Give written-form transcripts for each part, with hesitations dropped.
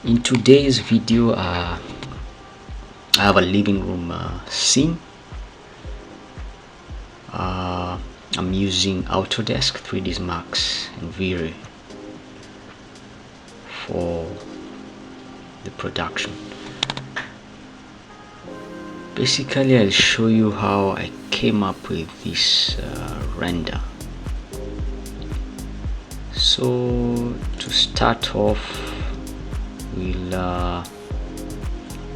In today's video, I have a living room scene. I'm using Autodesk 3ds Max and V-Ray for the production. Basically, I'll show you how I came up with this render. So to start off, we'll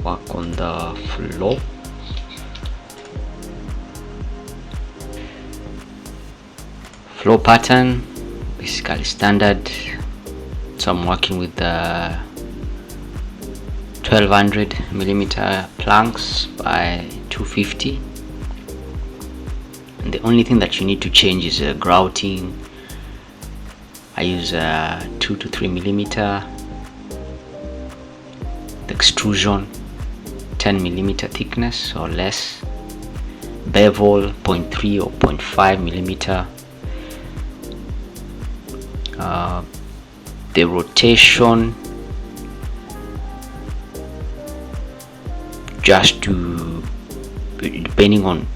work on the flow pattern, basically standard. So I'm working with the 1200 millimeter planks by 250, and the only thing that you need to change is grouting. I use 2 to 3 millimeter, the extrusion 10 millimeter thickness or less, bevel 0.3 or 0.5 millimeter, the rotation just to depending on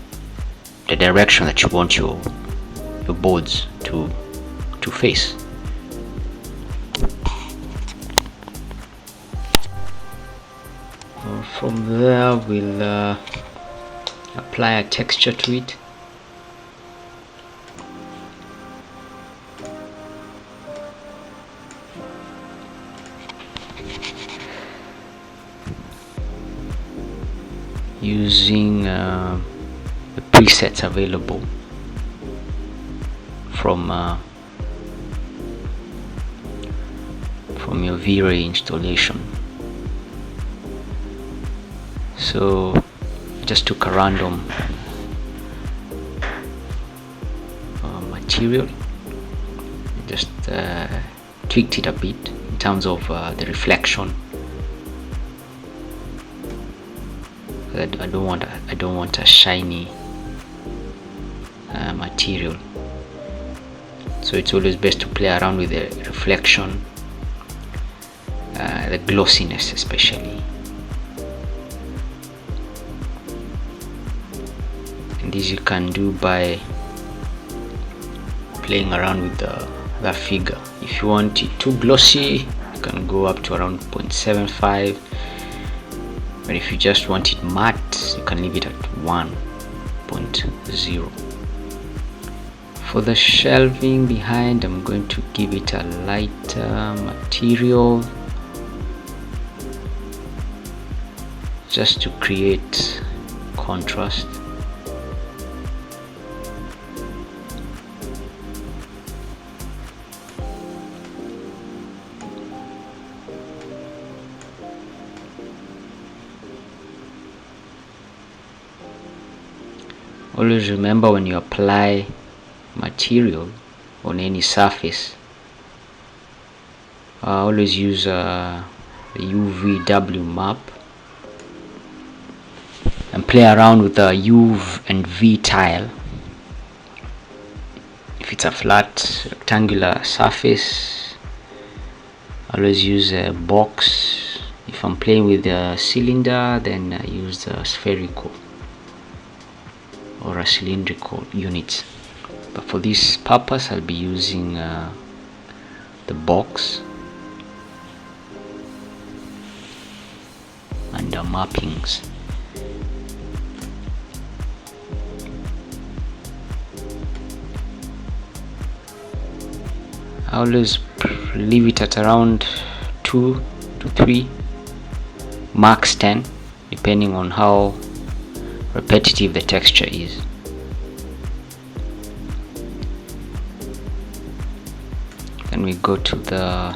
the direction that you want your boards to face. From there, we'll apply a texture to it. Using the presets available from your V-Ray installation. So I just took a random material, just tweaked it a bit in terms of the reflection. I don't want a shiny material, so it's always best to play around with the reflection, the glossiness especially. And this you can do by playing around with the figure. If you want it too glossy, you can go up to around 0.75, but if you just want it matte, you can leave it at 1.0. For the shelving behind, I'm going to give it a lighter material just to create contrast. Always remember, when you apply material on any surface, always use the UVW map and play around with the U and V tile. If it's a flat rectangular surface, always use a box. If I'm playing with a cylinder, then I use the spherical or a cylindrical unit. But for this purpose, I'll be using the box and the mappings. I always leave it at around 2 to 3, max 10, depending on how repetitive the texture is. Then we go to the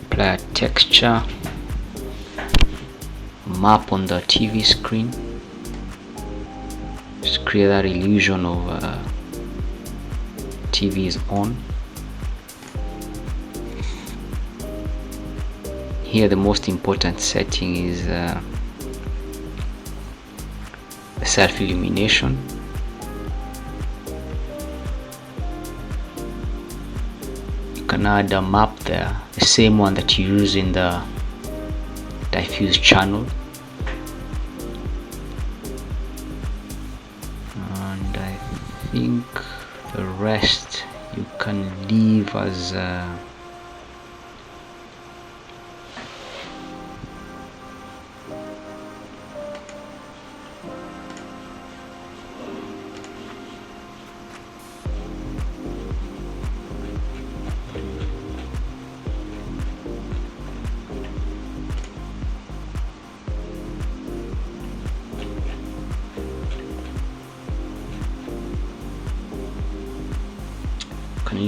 apply a texture, map on the TV screen, just create that illusion of TV is on. Here the most important setting is the self-illumination. You can add a map the same one that you use in the diffuse channel, and I think the rest you can leave as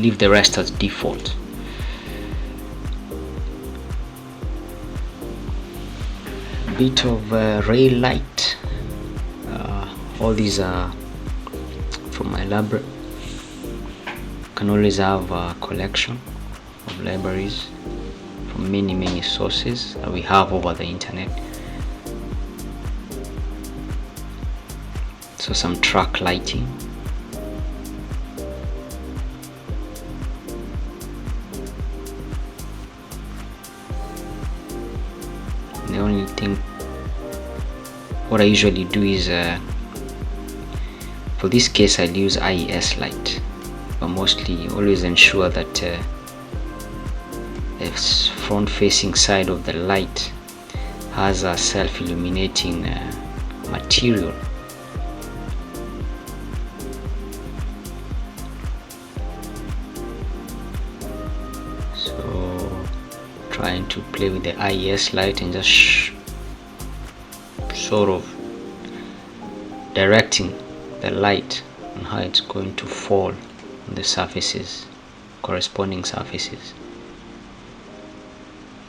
leave the rest as default. Bit of rail light. All these are from my library. You can always have a collection of libraries from many sources that we have over the internet. So some track lighting. The only thing, what I usually do is for this case I'll use IES light, but mostly always ensure that the front facing side of the light has a self-illuminating material. Trying to play with the IES light and just sort of directing the light on how it's going to fall on the surfaces, corresponding surfaces.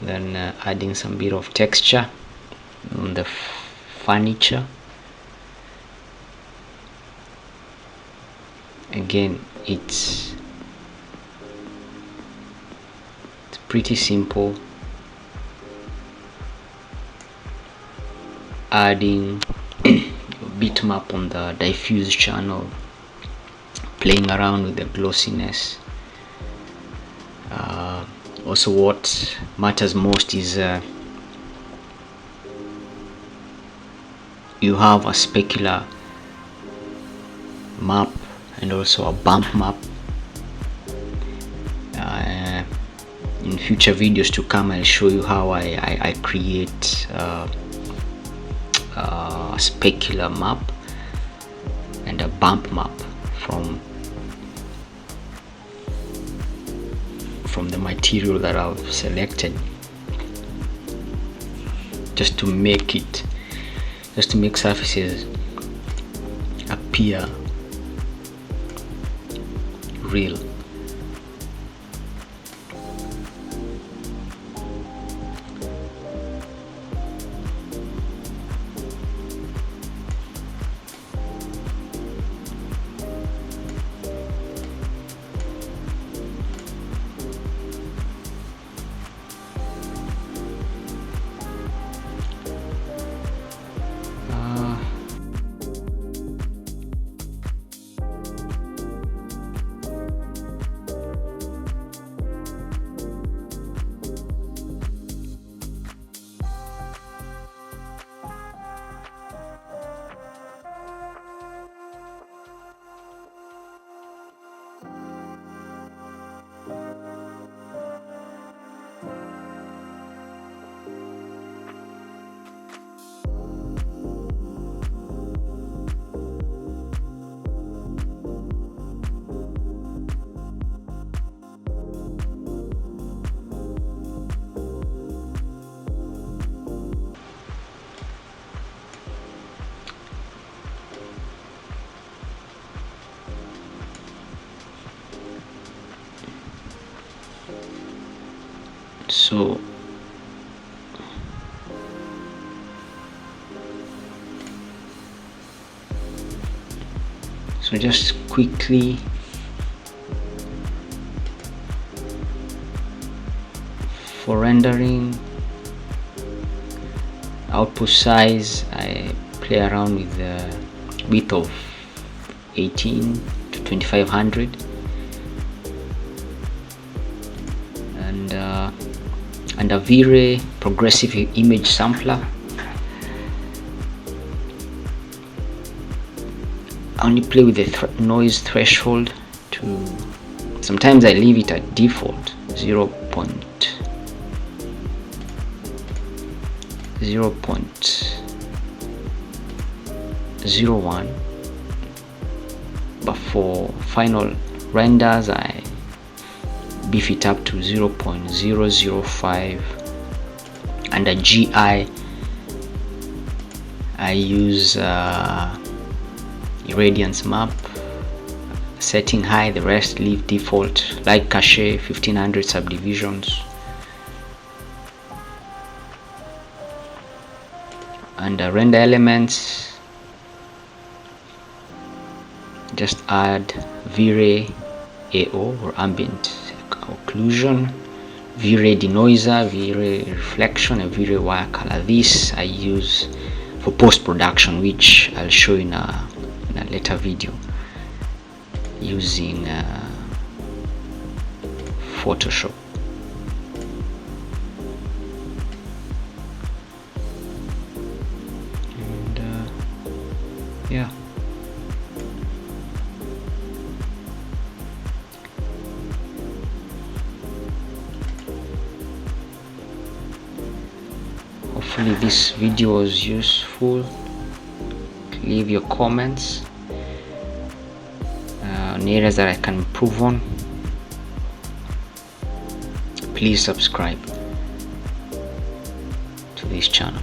Then adding some bit of texture on the furniture. Again, it's pretty simple. Adding a bitmap on the diffuse channel, playing around with the glossiness. Also, what matters most is you have a specular map and also a bump map. In future videos to come, I'll show you how I create a specular map and a bump map from the material that I've selected, just to make surfaces appear real. So just quickly for rendering output size, I play around with the width of 18 to 2500, and under V-Ray progressive image sampler. I only play with the noise threshold to, sometimes I leave it at default 0.01, but for final renders I beef it up to 0.005. Under GI I use irradiance map, setting high, the rest leave default. Light cache 1500 subdivisions. Under render elements, just add V-Ray AO or ambient occlusion, V-Ray denoiser, V-Ray reflection, and V-Ray wire color. This I use for post-production, which I'll show in a later video using Photoshop. And yeah, hopefully this video was useful. Leave your comments on areas that I can improve on. Please subscribe to this channel.